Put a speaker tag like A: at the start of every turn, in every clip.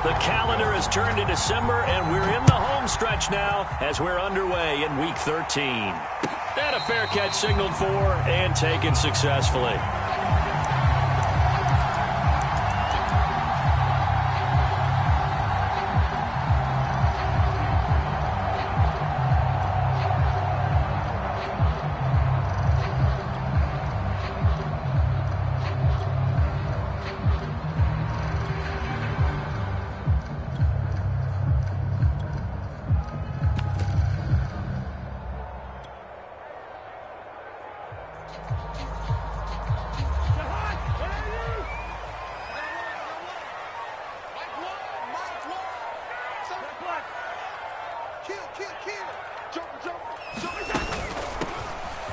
A: The calendar has turned to December, and we're in the home stretch now as we're underway in Week 13. And a fair catch signaled for and taken successfully.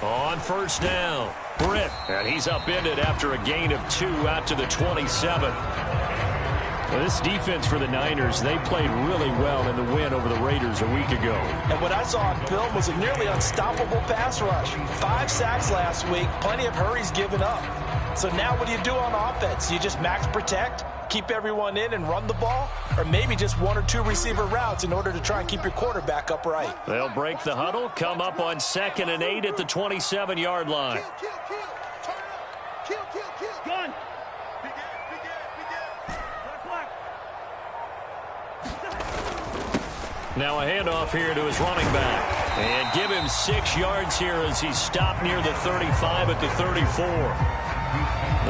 A: On first down, Britt, and he's upended after a gain of 2 out to the 27. Well, this defense for the Niners, they played really well in the win over the Raiders a week ago.
B: And what I saw on film was a nearly unstoppable pass rush. 5 sacks last week, plenty of hurries given up. So now what do you do on offense? You just max protect, keep everyone in and run the ball, or maybe just 1 or 2 receiver routes in order to try and keep your quarterback upright.
A: They'll break the huddle, come up on 2nd and 8 at the 27-yard line.
C: Gun.
A: Now a handoff here to his running back. And give him 6 yards here as he stopped near the 35 at the 34.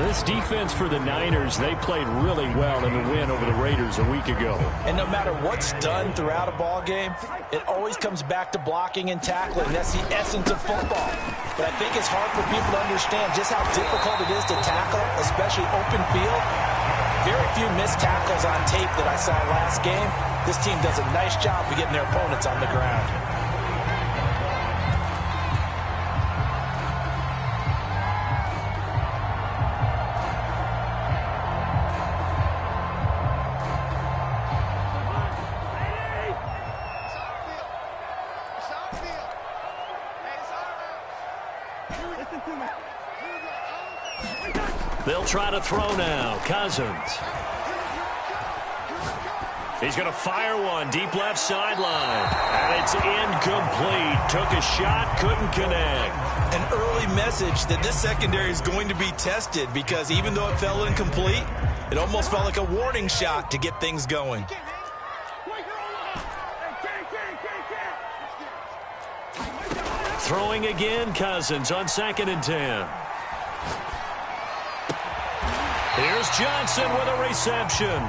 A: This defense for the Niners, they played really well in the win over the Raiders a week ago.
B: And no matter what's done throughout a ball game, it always comes back to blocking and tackling. That's the essence of football. But I think it's hard for people to understand just how difficult it is to tackle, especially open field. Very few missed tackles on tape that I saw last game. This team does a nice job of getting their opponents on the ground.
A: They'll try to throw now. Cousins. He's going to fire one deep left sideline. And it's incomplete. Took a shot, couldn't connect.
D: An early message that this secondary is going to be tested because even though it fell incomplete, it almost felt like a warning shot to get things going.
A: Throwing again, Cousins on 2nd and 10. Here's Johnson with a reception.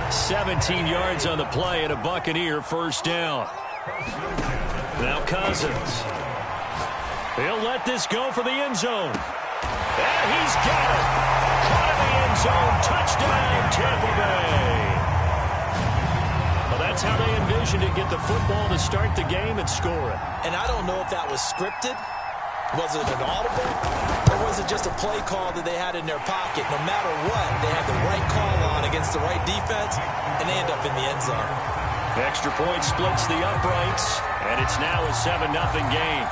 A: 17 yards on the play and a Buccaneer first down. Now Cousins. He'll let this go for the end zone. And he's got it. Caught in the end zone. Touchdown, Tampa Bay. Well, that's how they envisioned it. Get the football to start the game and score it.
B: And I don't know if that was scripted. Was it an audible? Or was it just a play call that they had in their pocket? No matter what, they had the right call on against the right defense, and they end up in the end zone.
A: Extra point splits the uprights, and it's now a 7-0 game.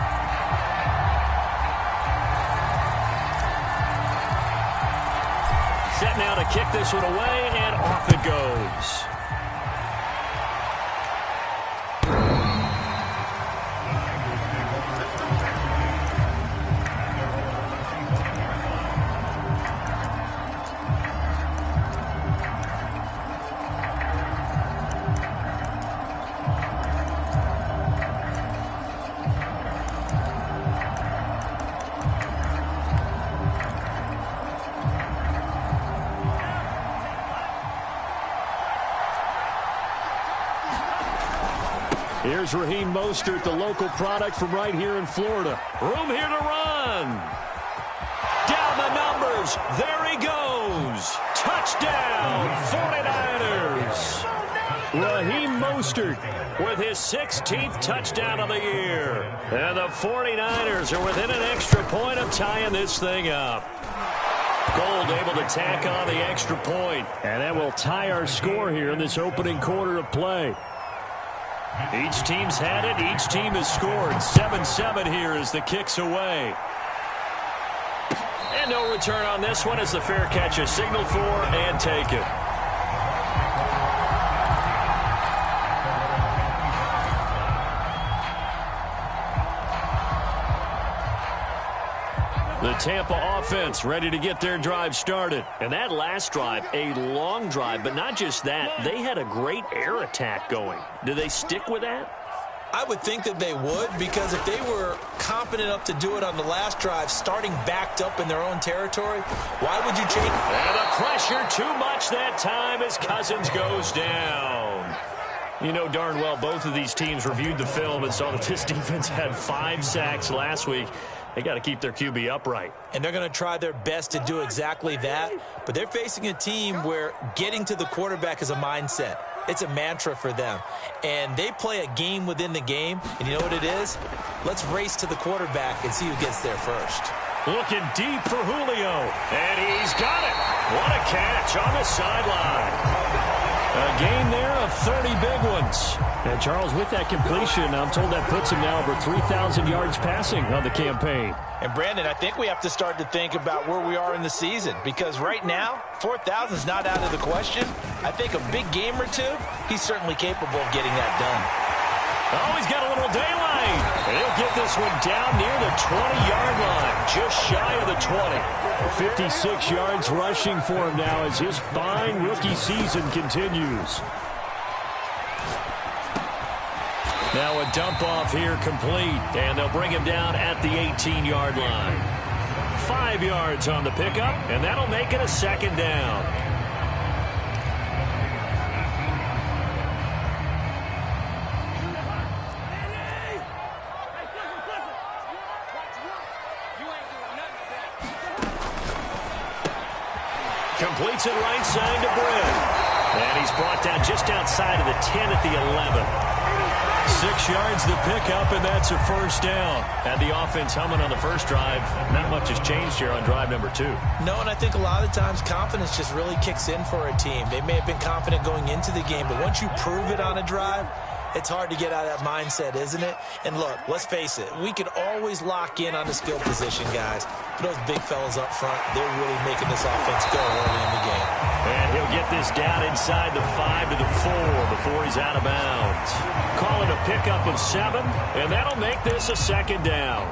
A: Set now to kick this one away, and off it goes. Here's Raheem Mostert, the local product from right here in Florida. Room here to run. Down the numbers. There he goes. Touchdown, 49ers. Raheem Mostert with his 16th touchdown of the year. And the 49ers are within an extra point of tying this thing up. Gold able to tack on the extra point. And that will tie our score here in this opening quarter of play. Each team's had it. Each team has scored. 7-7 here as the kick's away. And no return on this one as the fair catch is signaled for and taken. Tampa offense ready to get their drive started. And that last drive, a long drive, but not just that. They had a great air attack going. Do they stick with that?
B: I would think that they would, because if they were confident enough to do it on the last drive, starting backed up in their own territory, why would you change?
A: And the pressure too much that time as Cousins goes down. You know darn well both of these teams reviewed the film and saw that this defense had 5 sacks last week. They got to keep their QB upright.
B: And they're going to try their best to do exactly that, but they're facing a team where getting to the quarterback is a mindset. It's a mantra for them. And they play a game within the game, and you know what it is? Let's race to the quarterback and see who gets there first.
A: Looking deep for Julio, and he's got it. What a catch on the sideline. A game there of 30 big ones. And Charles, with that completion, I'm told that puts him now over 3,000 yards passing on the campaign.
B: And Brandon, I think we have to start to think about where we are in the season, because right now, 4,000 is not out of the question. I think a big game or two, he's certainly capable of getting that done.
A: Oh, he's got a little daylight. And he'll get this one down near the 20-yard line, just shy of the 20. 56 yards rushing for him now as his fine rookie season continues. Now a dump off here complete, and they'll bring him down at the 18-yard line. 5 yards on the pickup, and that'll make it a second down. Completes it right side to Britt. And he's brought down just outside of the 10 at the 11. 6 yards the pickup, and that's a first down. Had the offense humming on the first drive. Not much has changed here on drive number 2.
B: No, and I think a lot of times confidence just really kicks in for a team. They may have been confident going into the game, but once you prove it on a drive, it's hard to get out of that mindset, isn't it? And look, let's face it, we could always lock in on the skill position, guys. But those big fellas up front, they're really making this offense go early in the game.
A: And he'll get this down inside the 5 to the 4 before he's out of bounds. Call it a pickup of 7, and that'll make this a second down.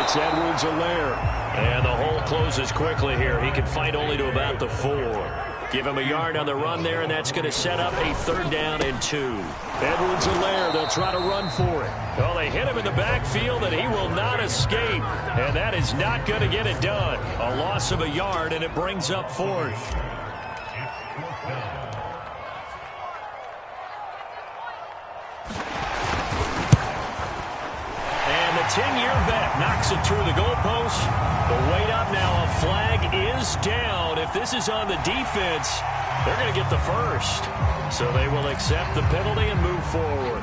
A: It's Edwards-Helaire. And the hole closes quickly here. He can fight only to about the 4. Give him a yard on the run there, and that's going to set up a 3rd down and 2. Edwards-Helaire, they'll try to run for it. Well, they hit him in the backfield, and he will not escape. And that is not going to get it done. A loss of a yard, and it brings up 4th. And the 10-year vet knocks it through the goalpost. But wait up now, a flag is down. If this is on the defense, they're going to get the first. So they will accept the penalty and move forward.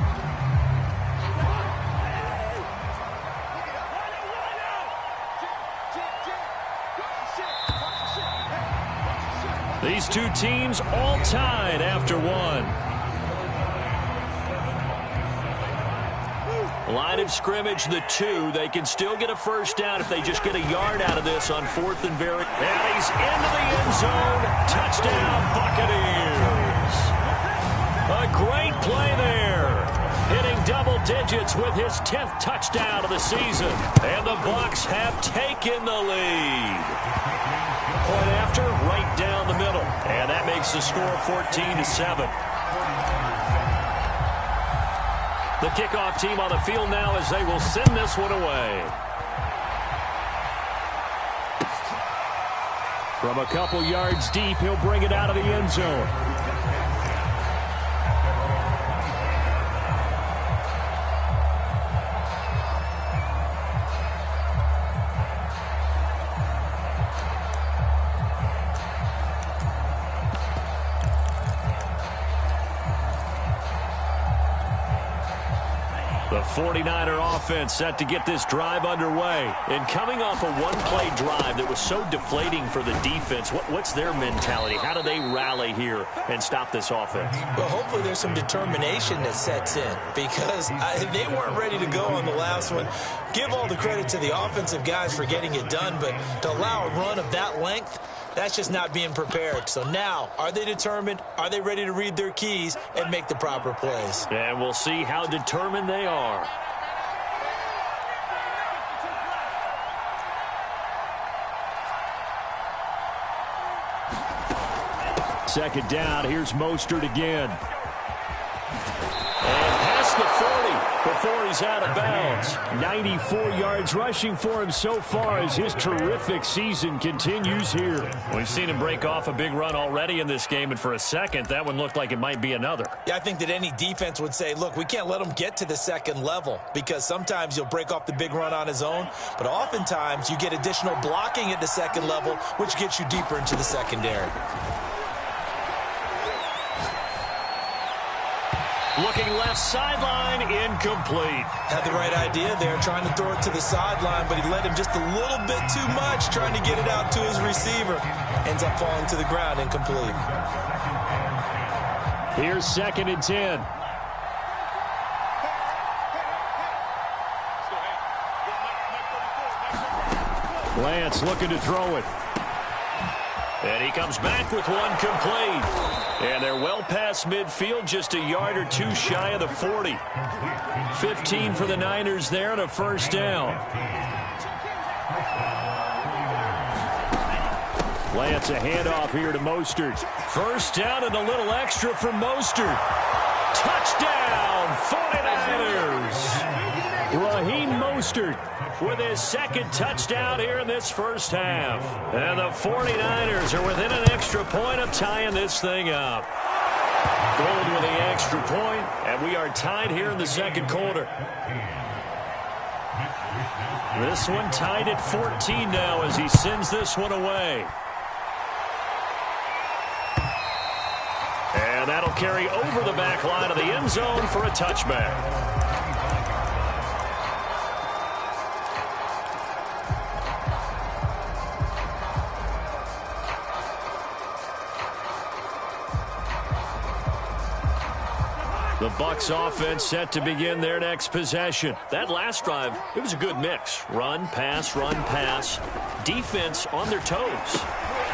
A: These two teams all tied after 1. Line of scrimmage, the 2. They can still get a first down if they just get a yard out of this on 4th and very. And he's into the end zone. Touchdown, Buccaneers. A great play there. Hitting double digits with his 10th touchdown of the season. And the Bucs have taken the lead. Point after, right down the middle. And that makes the score 14-7. The kickoff team on the field now as they will send this one away. From a couple yards deep, he'll bring it out of the end zone. The The 49er offense set to get this drive underway. And coming off a one-play drive that was so deflating for the defense, what's their mentality? How do they rally here and stop this offense?
B: Well, hopefully there's some determination that sets in because they weren't ready to go on the last one. Give all the credit to the offensive guys for getting it done, but to allow a run of that length, that's just not being prepared. So now, are they determined? Are they ready to read their keys and make the proper plays?
A: And we'll see how determined they are. Second down, here's Mostert again. And past the 40 before he's out of bounds. 94 yards rushing for him so far as his terrific season continues here. We've seen him break off a big run already in this game, and for a second, that one looked like it might be another.
B: Yeah, I think that any defense would say, look, we can't let him get to the second level because sometimes he'll break off the big run on his own, but oftentimes you get additional blocking at the second level, which gets you deeper into the secondary.
A: Looking left sideline, incomplete.
B: Had the right idea there, trying to throw it to the sideline, but he let him just a little bit too much, trying to get it out to his receiver. Ends up falling to the ground, incomplete.
A: Here's 2nd and 10. Lance looking to throw it. And he comes back with one complete. And they're well past midfield, just a yard or two shy of the 40. 15 for the Niners there and a first down. Lance, a handoff here to Mostert. First down and a little extra for Mostert. Touchdown, 49ers. Raheem Mostert with his second touchdown here in this first half. And the 49ers are within an extra point of tying this thing up. Gold with the extra point, and we are tied here in the second quarter. This one tied at 14 now as he sends this one away. And that'll carry over the back line of the end zone for a touchback. The Bucs offense set to begin their next possession. That last drive, it was a good mix. Run, pass, defense on their toes.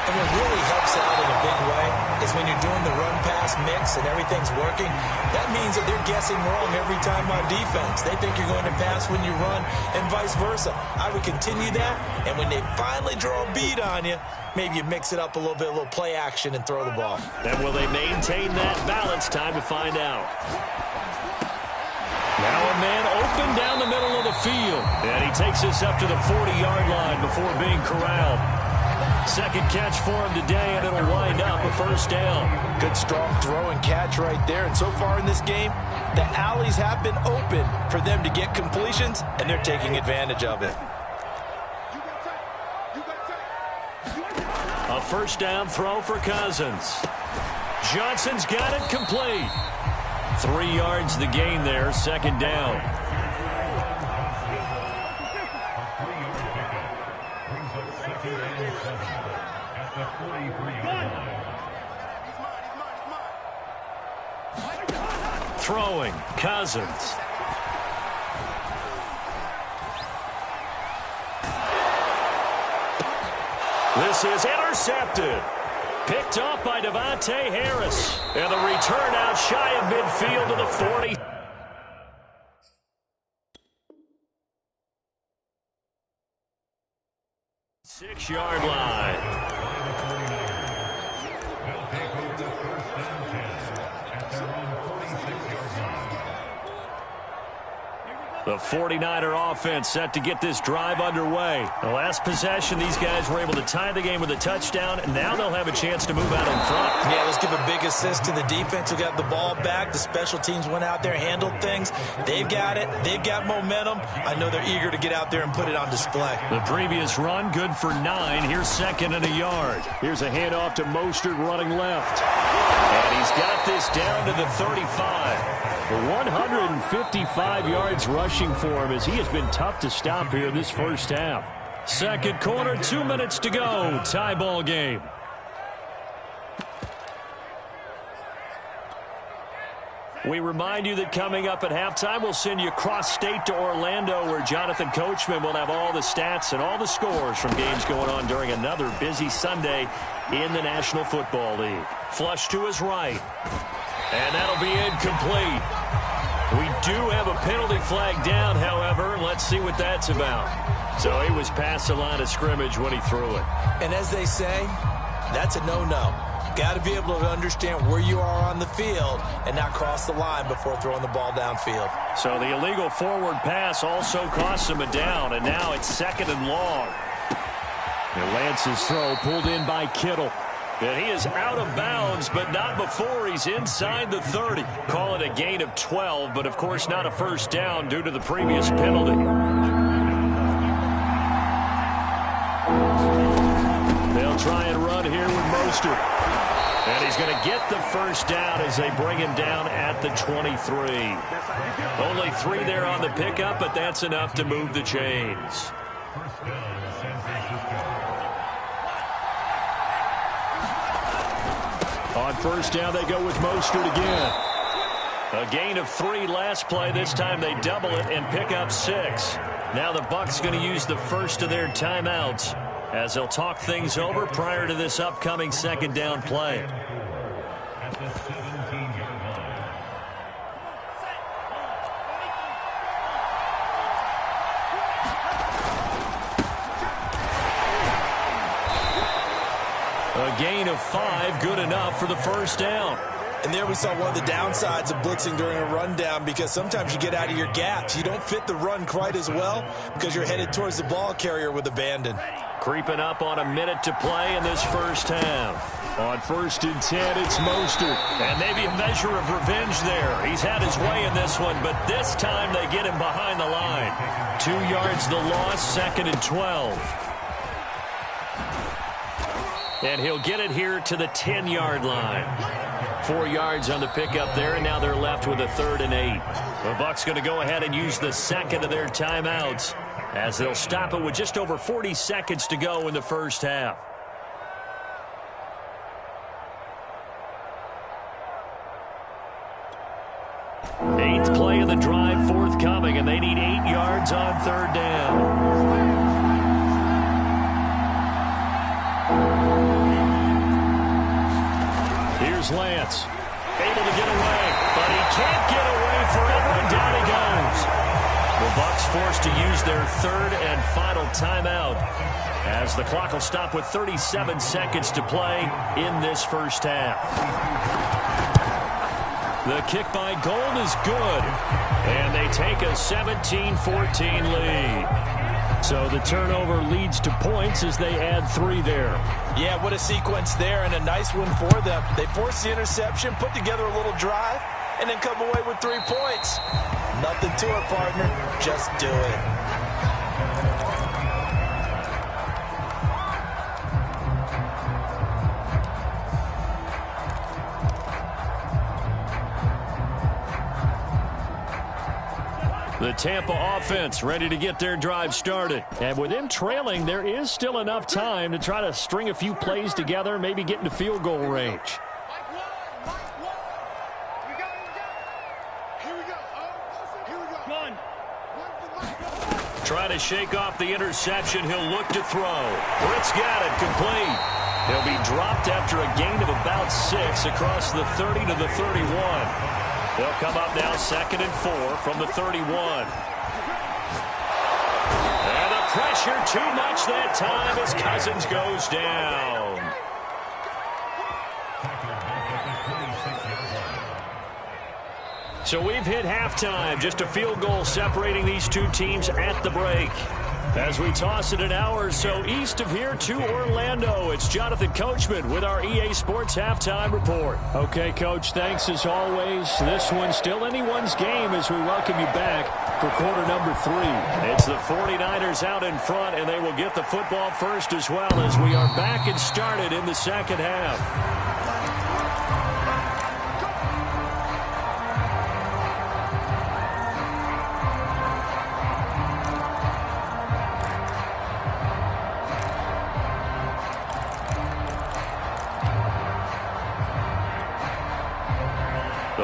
B: And what really helps out in a big way is when you're doing the run-pass mix and everything's working, that means that they're guessing wrong every time on defense. They think you're going to pass when you run and vice versa. I would continue that, and when they finally draw a bead on you, maybe you mix it up a little bit, a little play action, and throw the ball.
A: And will they maintain that balance? Time to find out. Now a man open down the middle of the field. And he takes this up to the 40-yard line before being corralled. Second catch for him today, and it'll wind up a first down.
B: Good strong throw and catch right there. And so far in this game, the alleys have been open for them to get completions, and they're taking advantage of it.
A: A first down throw for Cousins. Johnson's got it complete. 3 yards the gain there, second down. Throwing, Cousins. This is intercepted. Picked off by Devontae Harris. And the return out shy of midfield to the 40. Six-yard line. The 49er offense set to get this drive underway. The last possession, these guys were able to tie the game with a touchdown, and now they'll have a chance to move out in front.
B: Yeah, let's give a big assist to the defense who got the ball back. The special teams went out there, handled things. They've got it. They've got momentum. I know they're eager to get out there and put it on display.
A: The previous run, good for 9. Here's second and a yard. Here's a handoff to Mostert running left. And he's got this down to the 35. 155 yards rushing for him as he has been tough to stop here this first half. Second quarter, 2 minutes to go. Tie ball game. We remind you that coming up at halftime, we'll send you cross-state to Orlando, where Jonathan Coachman will have all the stats and all the scores from games going on during another busy Sunday in the National Football League. Flush to his right. And that'll be incomplete. We do have a penalty flag down, however. Let's see what that's about. So he was past the line of scrimmage when he threw it.
B: And as they say, that's a no-no. Got to be able to understand where you are on the field and not cross the line before throwing the ball downfield.
A: So the illegal forward pass also cost him a down, and now it's 2nd and long. And Lance's throw pulled in by Kittle. And he is out of bounds, but not before he's inside the 30. Call it a gain of 12, but of course not a first down due to the previous penalty. They'll try and run here with Mostert. And he's going to get the first down as they bring him down at the 23. Only 3 there on the pickup, but that's enough to move the chains. On first down, they go with Mostert again. A gain of 3 last play. This time they double it and pick up 6. Now the Bucs going to use the first of their timeouts as they'll talk things over prior to this upcoming 2nd down play. A gain of 5, good enough for the first down.
B: And there we saw one of the downsides of blitzing during a rundown, because sometimes you get out of your gaps. You don't fit the run quite as well because you're headed towards the ball carrier with abandon.
A: Creeping up on a minute to play in this first half. On 1st and 10, it's Mostert. And maybe a measure of revenge there. He's had his way in this one, but this time they get him behind the line. 2 yards the loss, 2nd and 12. And he'll get it here to the 10-yard line. 4 yards on the pickup there, and now they're left with a 3rd and 8. The Bucs going to go ahead and use the 2nd of their timeouts as they'll stop it with just over 40 seconds to go in the first half. Eighth play of the drive forthcoming, and they need 8 yards on 3rd down. Here's Lance, able to get away, but he can't get away forever, and down he goes. The Bucs forced to use their 3rd and final timeout as the clock will stop with 37 seconds to play in this first half. The kick by Gold is good, and they take a 17-14 lead. So the turnover leads to points as they add 3 there.
B: Yeah, what a sequence there, and a nice one for them. They forced the interception, put together a little drive, and then come away with 3 points. Nothing to it, partner. Just do it.
A: The Tampa offense ready to get their drive started. And with them trailing, there is still enough time to try to string a few plays together, maybe get into field goal range. Trying to shake off the interception. He'll look to throw. Britt's got it, complete. He'll be dropped after a gain of about 6 across the 30 to the 31. They'll come up now 2nd and 4 from the 31. And the pressure too much that time as Cousins goes down. So we've hit halftime. Just a field goal separating these two teams at the break. As we toss it an hour or so east of here to Orlando, it's Jonathan Coachman with our EA Sports Halftime Report. Okay, Coach, thanks as always. This one's still anyone's game as we welcome you back for quarter number 3. It's the 49ers out in front, and they will get the football first as well as we are back and started in the second half.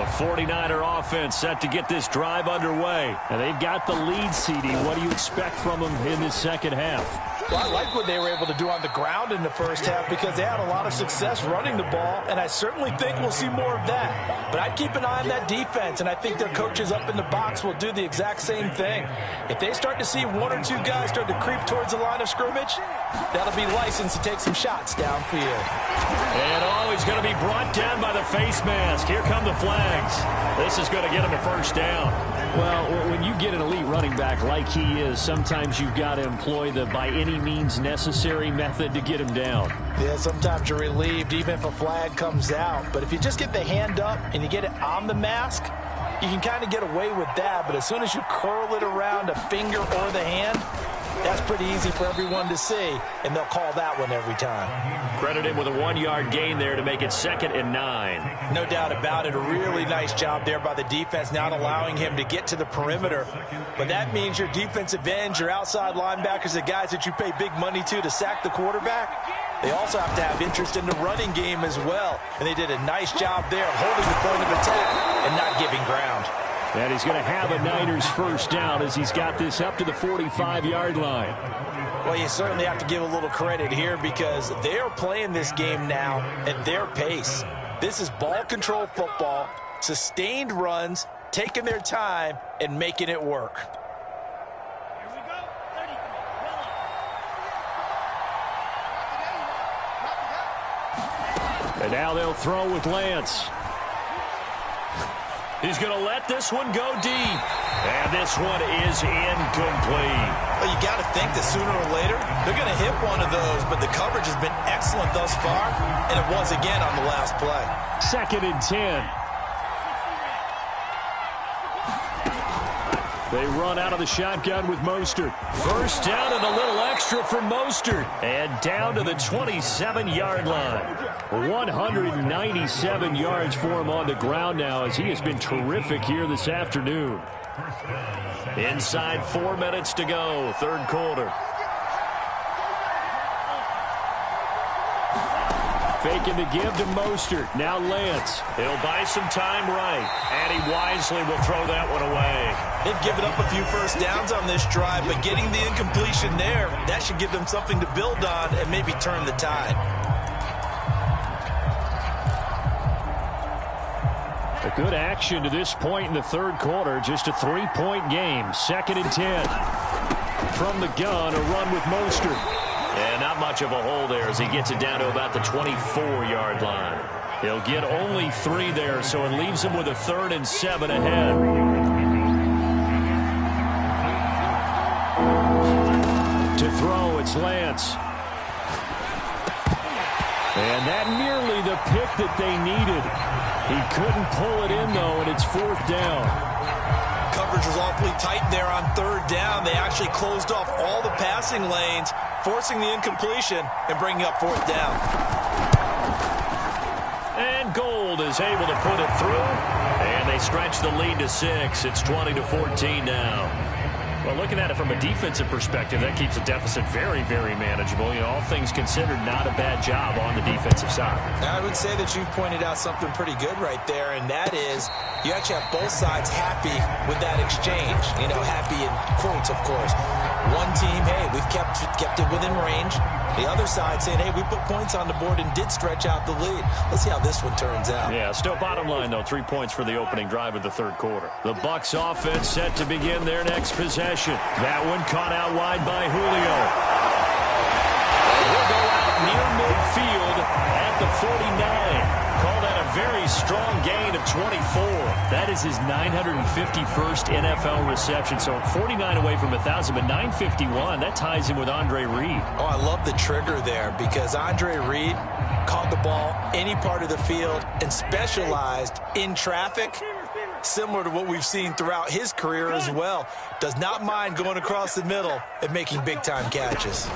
A: The 49er offense set to get this drive underway. And they've got the lead, CD. What do you expect from them in this second half?
B: Well, I like what they were able to do on the ground in the first half because they had a lot of success running the ball, and I certainly think we'll see more of that. But I'd keep an eye on that defense, and I think their coaches up in the box will do the exact same thing. If they start to see one or two guys start to creep towards the line of scrimmage, that'll be licensed to take some shots downfield.
A: And always going to be brought down by the face mask. Here come the flags. This is going to get him a first down.
C: Well, when you get an elite running back like he is, sometimes you've got to employ the by any means necessary method to get him down.
B: Yeah, sometimes you're relieved even if a flag comes out. But if you just get the hand up and you get it on the mask, you can kind of get away with that. But as soon as you curl it around a finger or the hand, that's pretty easy for everyone to see, and they'll call that one every time.
A: Credit him with a 1-yard gain there to make it 2nd and 9.
B: No doubt about it. A really nice job there by the defense, not allowing him to get to the perimeter. But that means your defensive ends, your outside linebackers, the guys that you pay big money to sack the quarterback, they also have to have interest in the running game as well. And they did a nice job there of holding the point of attack and not giving ground.
C: And he's going to have a Niners first down as he's got this up to the 45-yard line.
B: Well, you certainly have to give a little credit here because they are playing this game now at their pace. This is ball control football, sustained runs, taking their time, and making it work.
C: And now they'll throw with Lance.
A: He's going to let this one go deep. And this one is incomplete.
D: Well, you got to think that sooner or later, they're going to hit one of those, but the coverage has been excellent thus far, and it was again on the last play.
C: 2nd and 10. They run out of the shotgun with Mostert.
A: First down and a little extra for Mostert. And down to the 27-yard line.
C: 197 yards for him on the ground now as he has been terrific here this afternoon.
A: Inside 4 minutes to go, third quarter.
C: Faking the give to Mostert. Now Lance.
A: He'll buy some time right. And he wisely will throw that one away.
D: They've given up a few first downs on this drive, but getting the incompletion there, that should give them something to build on and maybe turn the tide.
C: A good action to this point in the third quarter. Just a 3-point game. 2nd and 10. From the gun, a run with Mostert.
A: And not much of a hole there as he gets it down to about the 24-yard line. He'll get only 3 there, so it leaves him with a 3rd and 7 ahead.
C: To throw, it's Lance. And that nearly the pick that they needed. He couldn't pull it in, though, and it's 4th down.
D: Coverage was awfully tight there on 3rd down. They actually closed off all the passing lanes, forcing the incompletion and bringing up 4th down.
A: And Gold is able to put it through. And they stretch the lead to 6. It's 20-14 now. Well, looking at it from a defensive perspective, that keeps the deficit very, very manageable. You know, all things considered, not a bad job on the defensive side.
B: I would say that you've pointed out something pretty good right there, and that is you actually have both sides happy with that exchange. You know, happy in quotes, of course. One team, hey, we've kept it within range. The other side saying, hey, we put points on the board and did stretch out the lead. Let's see how this one turns out.
A: Yeah, still bottom line, though, 3 points for the opening drive of the third quarter. The Bucs offense set to begin their next possession. That one caught out wide by Julio. He'll go out near midfield at the 49. Call that a very strong gain of 24. That is his 951st NFL reception. So 49 away from 1,000, but 951. That ties him with Andre Reed.
B: Oh, I love the trigger there because Andre Reed caught the ball any part of the field and specialized in traffic, similar to what we've seen throughout his career as well. Does not mind going across the middle and making big-time catches.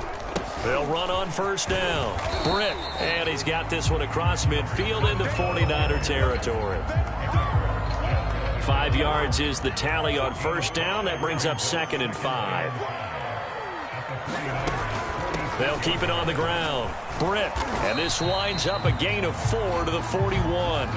A: They'll run on first down. Britt, and he's got this one across midfield into 49er territory. 5 yards is the tally on first down. That brings up 2nd and 5. They'll keep it on the ground. Britt, and this winds up a gain of 4 to the 41.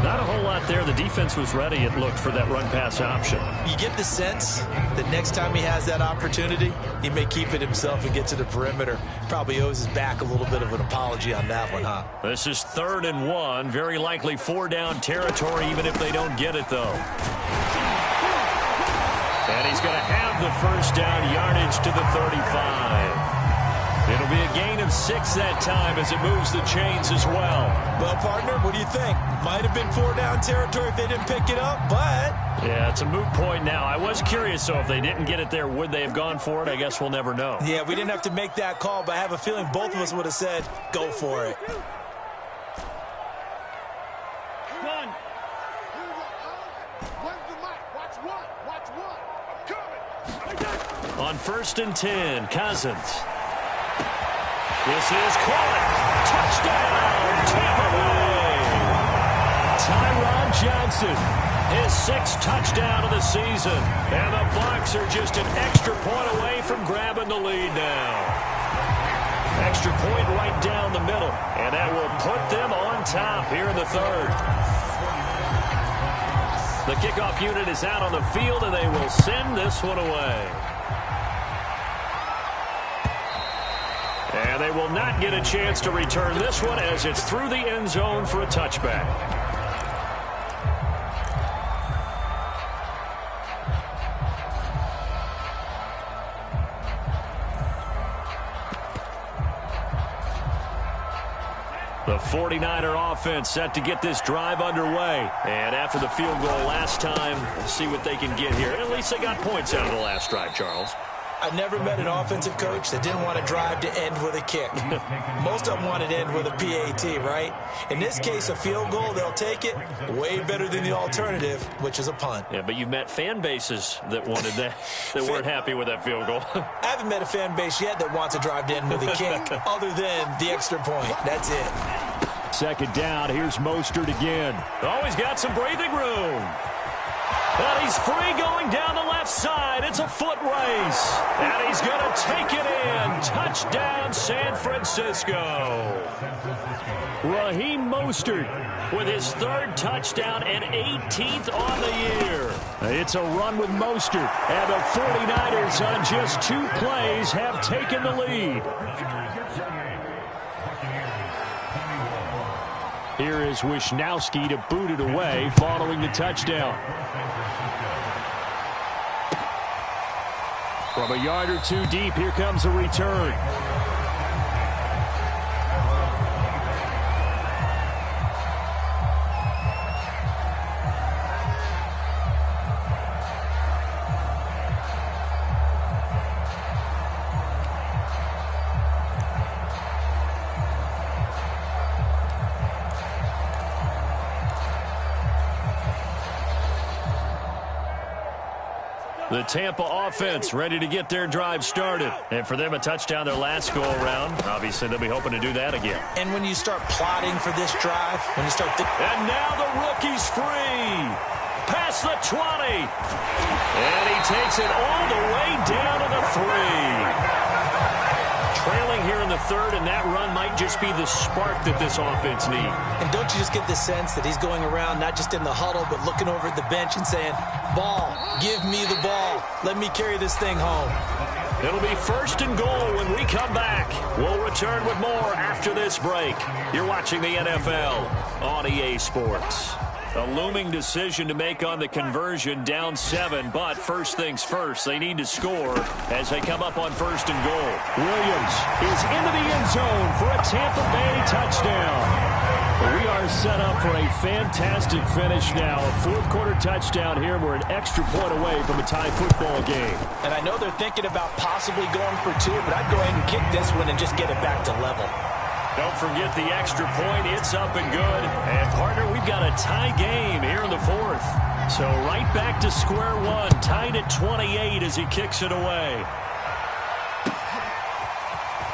C: Not a whole lot there. The defense was ready, it looked, for that run-pass option.
D: You get the sense that next time he has that opportunity, he may keep it himself and get to the perimeter. Probably owes his back a little bit of an apology on that one, huh?
C: This is 3rd and 1. Very likely 4-down territory, even if they don't get it, though. And he's going to have the first down, yardage to the 35. It'll be a gain of 6 that time as it moves the chains as well.
D: Well, partner, what do you think? Might have been 4-down territory if they didn't pick it up, but...
C: Yeah, it's a moot point now. I was curious, so if they didn't get it there, would they have gone for it? I guess we'll never know.
D: Yeah, we didn't have to make that call, but I have a feeling both of us would have said, go for it.
E: Done. Where's the mic? Watch what? Watch what? I'm coming.
C: On 1st and 10, Cousins. This is caught. Touchdown, Tampa Bay. Tyron Johnson, his 6th touchdown of the season. And the Bucs are just an extra point away from grabbing the lead now. Extra point right down the middle. And that will put them on top here in the 3rd. The kickoff unit is out on the field, and they will send this one away. And they will not get a chance to return this one as it's through the end zone for a touchback. The 49er offense set to get this drive underway. And after the field goal last time, let's see what they can get here. At least they got points out of the last drive, Charles.
B: I never met an offensive coach that didn't want to drive to end with a kick. Most of them wanted to end with a PAT, right? In this case, a field goal, they'll take it. Way better than the alternative, which is a punt.
C: Yeah, but you've met fan bases that wanted that, that weren't happy with that field goal.
B: I haven't met a fan base yet that wants to drive to end with a kick, other than the extra point. That's it.
C: 2nd down, here's Mostert again. Oh, he's got some breathing room. And he's free going down the left side. It's a foot race. And he's going to take it in. Touchdown, San Francisco. Raheem Mostert with his 3rd touchdown and 18th on the year. It's a run with Mostert. And the 49ers on just 2 plays have taken the lead. Here is Wisnowski to boot it away following the touchdown. From a yard or 2 deep, here comes a return. The Tampa offense ready to get their drive started. And for them, a touchdown their last go-around. Obviously, they'll be hoping to do that again.
B: And when you start plotting for this drive, when you start thinking...
C: And now the rookie's free. Past the 20. And he takes it all the way down to the 3. Trailing here in the 3rd, and that run might just be the spark that this offense needs.
B: And don't you just get the sense that he's going around not just in the huddle, but looking over at the bench and saying, ball, give me the ball. Let me carry this thing home.
C: It'll be 1st and goal when we come back. We'll return with more after this break. You're watching the NFL on EA Sports. A looming decision to make on the conversion, down 7, but first things first, they need to score as they come up on 1st and goal. Williams is into the end zone for a Tampa Bay touchdown. We are set up for a fantastic finish now. A 4th quarter touchdown here. We're an extra point away from a tie football game.
B: And I know they're thinking about possibly going for 2, but I'd go ahead and kick this one and just get it back to level.
C: Don't forget the extra point. It's up and good. And, partner, we've got a tie game here in the 4th. So right back to square one, tied at 28 as he kicks it away.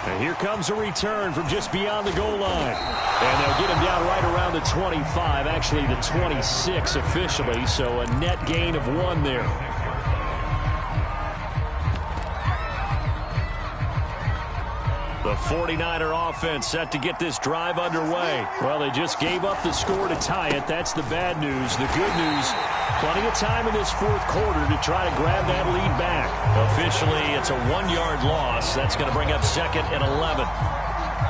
C: And here comes a return from just beyond the goal line. And they'll get him down right around the 25, actually the 26 officially, so a net gain of 1 there. The The 49er offense set to get this drive underway.
A: Well, they just gave up the score to tie it. That's the bad news. The good news, plenty of time in this fourth quarter to try to grab that lead back.
C: Officially, it's a 1-yard loss. That's going to bring up 2nd and 11.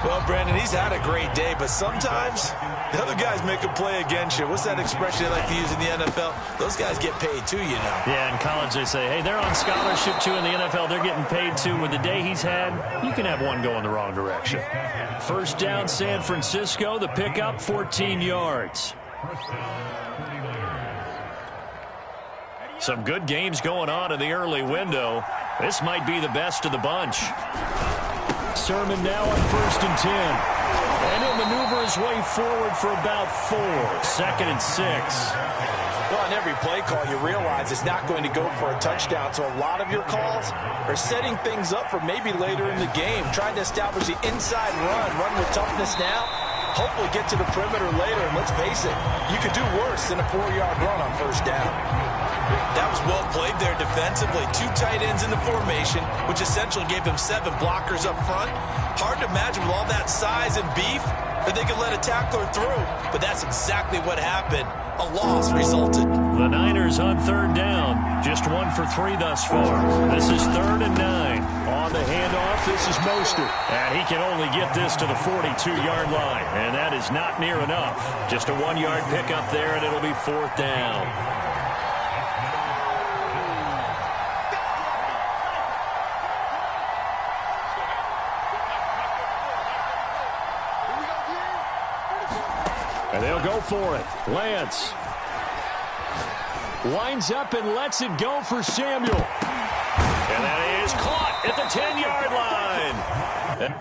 D: Well, Brandon, he's had a great day, but sometimes the other guys make a play against you. What's that expression they like to use in the NFL? Those guys get paid too, you know.
A: Yeah, in college they say, hey, they're on scholarship too. In the NFL, they're getting paid too. With the day he's had, you can have one go in the wrong direction. First down, San Francisco. The pickup, 14 yards. Some good games going on in the early window. This might be the best of the bunch. Sermon now on 1st and 10. And he'll maneuver his way forward for about 4. 2nd and 6.
B: Well, on every play call, you realize it's not going to go for a touchdown. So a lot of your calls are setting things up for maybe later in the game, trying to establish the inside run with toughness now, hopefully get to the perimeter later. And let's face it, you could do worse than a 4-yard run on 1st down.
D: That was well played there defensively. 2 tight ends in the formation, which essentially gave them 7 blockers up front. Hard to imagine with all that size and beef that they could let a tackler through. But that's exactly what happened. A loss resulted.
A: The Niners on 3rd down. Just 1 for 3 thus far. This is 3rd and 9. On the handoff, this is Mostert. And he can only get this to the 42-yard line. And that is not near enough. Just a 1-yard pickup there, and it'll be 4th down. And they'll go for it. Lance winds up and lets it go for Samuel.
C: And that is caught at the 10-yard line.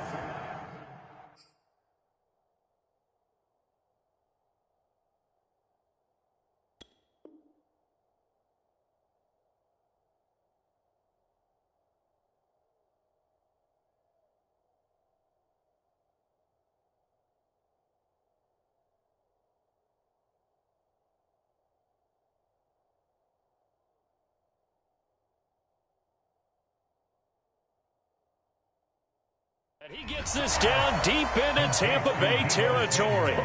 A: And he gets this down deep into Tampa Bay territory.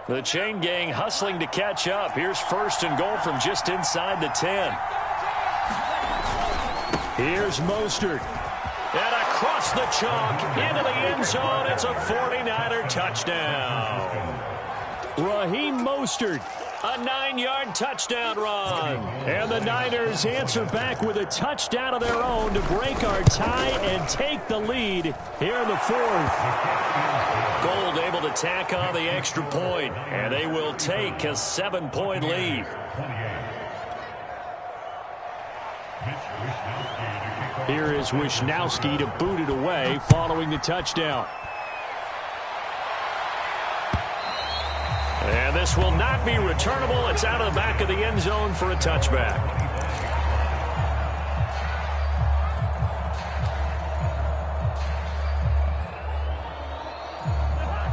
A: The chain gang hustling to catch up. Here's 1st and goal from just inside the 10. Here's Mostert. And across the chalk into the end zone. It's a 49er touchdown. Raheem Mostert, a 9-yard touchdown run. And the Niners answer back with a touchdown of their own to break our tie and take the lead here in the 4th. Gold able to tack on the extra point, and they will take a 7-point lead. Here is Wisnowski to boot it away following the touchdown. And this will not be returnable. It's out of the back of the end zone for a touchback.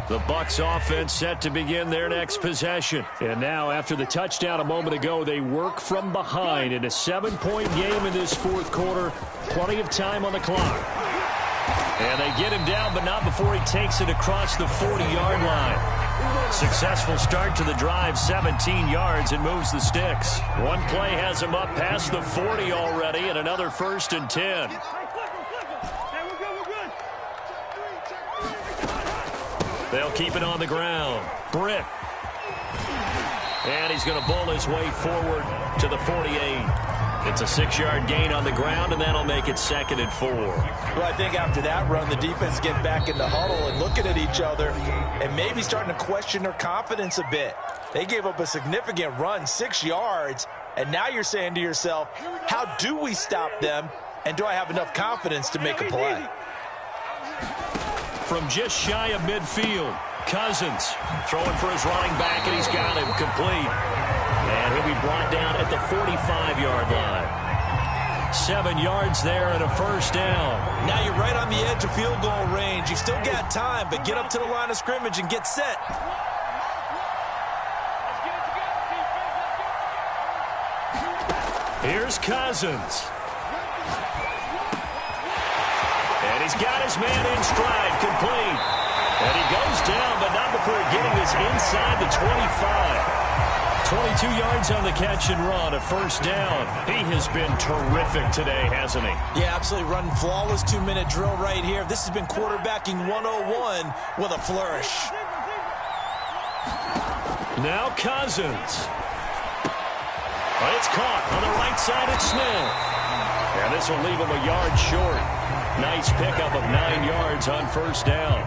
A: The Bucs offense set to begin their next possession. And now, after the touchdown a moment ago, they work from behind in a 7-point game in this 4th quarter. Plenty of time on the clock. And they get him down, but not before he takes it across the 40-yard line. Successful start to the drive, 17 yards, and moves the sticks. One play has him up past the 40 already, and another 1st and 10. They'll keep it on the ground. Britt. And he's going to bowl his way forward to the 48. It's a 6-yard gain on the ground, and that'll make it 2nd and 4.
B: Well, I think after that run, the defense get back in the huddle and looking at each other and maybe starting to question their confidence a bit. They gave up a significant run, 6 yards, and now you're saying to yourself, how do we stop them, and do I have enough confidence to make a play?
A: From just shy of midfield, Cousins throwing for his running back, and he's got him complete. And he'll be brought down at the 45-yard line.
C: 7 yards there and a first down.
B: Now you're right on the edge of field goal range. You've still got time, but get up to the line of scrimmage and get set.
C: Here's Cousins. And he's got his man in stride, complete. And he goes down, but not before getting this inside the 25. 22 yards on the catch and run, a first down. He has been terrific today, hasn't he?
B: Yeah, absolutely. Running flawless 2-minute drill right here. This has been quarterbacking 101 with a flourish.
C: Now Cousins. But it's caught on the right side at Smith. And this will leave him a yard short. Nice pickup of 9 yards on first down.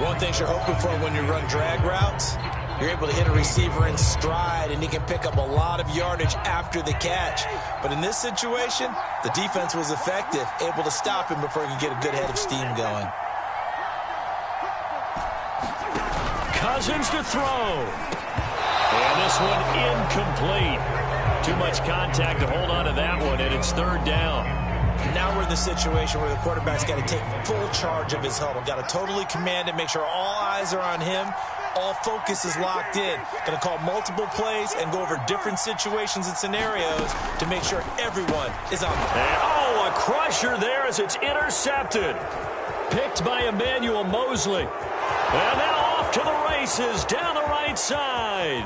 B: One thing you're hoping for when you run drag routes, you're able to hit a receiver in stride, and he can pick up a lot of yardage after the catch. But in this situation, the defense was effective, able to stop him before he could get a good head of steam going.
C: Cousins to throw. And this one incomplete. Too much contact to hold on to that one, and it's third down.
B: Now we're in the situation where the quarterback's got to take full charge of his huddle. Got to totally command it, make sure all eyes are on him. All focus is locked in. Going to call multiple plays and go over different situations and scenarios to make sure everyone is on.
C: Oh, a crusher there as it's intercepted. Picked by Emmanuel Mosley. And now off to the races down the right side.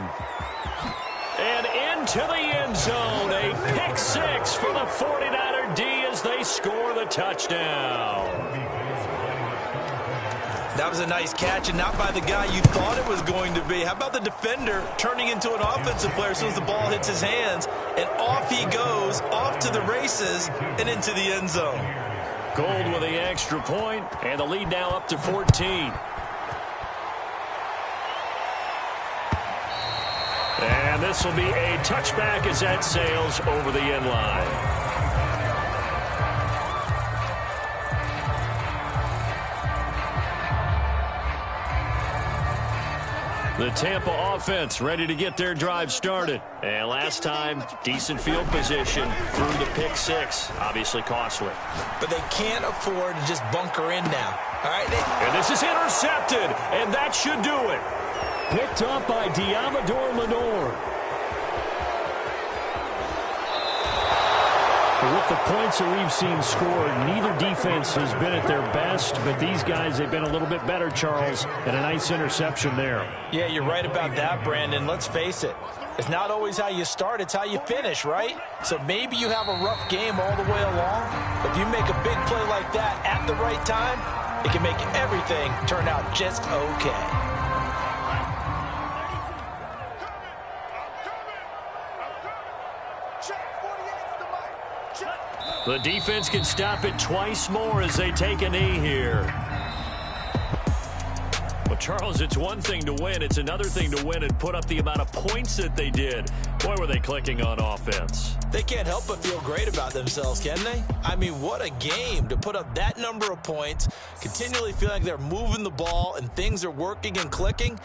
C: And into the end zone. A pick six for the 49er D as they score the touchdown.
B: That was a nice catch, and not by the guy you thought it was going to be. How about the defender turning into an offensive player as soon as the ball hits his hands, and off he goes, off to the races, and into the end zone.
C: Gold with the extra point, and the lead now up to 14. And this will be a touchback as that sails over the end line. The Tampa offense ready to get their drive started. And last time, decent field position through the pick six. Obviously costly.
B: But they can't afford to just bunker in now. All right?
C: And this is intercepted, and that should do it. Picked up by Lenore. With the points that we've seen scored, neither defense has been at their best, but these guys, they've been a little bit better, Charles, and a nice interception there.
B: Yeah, you're right about that, Brandon. Let's face it. It's not always how you start, it's how you finish, right? So maybe you have a rough game all the way along, but if you make a big play like that at the right time, it can make everything turn out just okay.
C: The defense can stop it twice more as they take a knee here. Well, Charles, it's one thing to win. It's another thing to win and put up the amount of points that they did. Boy, were they clicking on offense.
B: They can't help but feel great about themselves, can they? I mean, what a game to put up that number of points, continually feeling like they're moving the ball and things are working and clicking.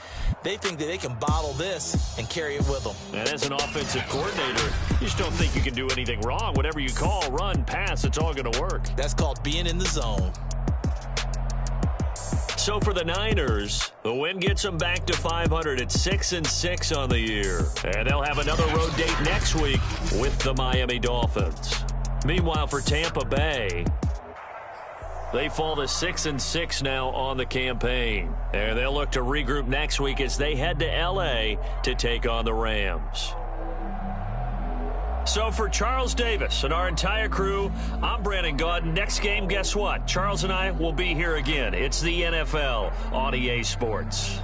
B: They think that they can bottle this and carry it with them.
C: And as an offensive coordinator, you just don't think you can do anything wrong. Whatever you call, run, pass, it's all going to work.
B: That's called being in the zone.
C: So for the Niners, the win gets them back to 500 at 6-6 on the year. And they'll have another road date next week with the Miami Dolphins. Meanwhile, for Tampa Bay, they fall to 6-6 now on the campaign. And they'll look to regroup next week as they head to L.A. to take on the Rams. So for Charles Davis and our entire crew, I'm Brandon Gaudin. Next game, guess what? Charles and I will be here again. It's the NFL on EA Sports.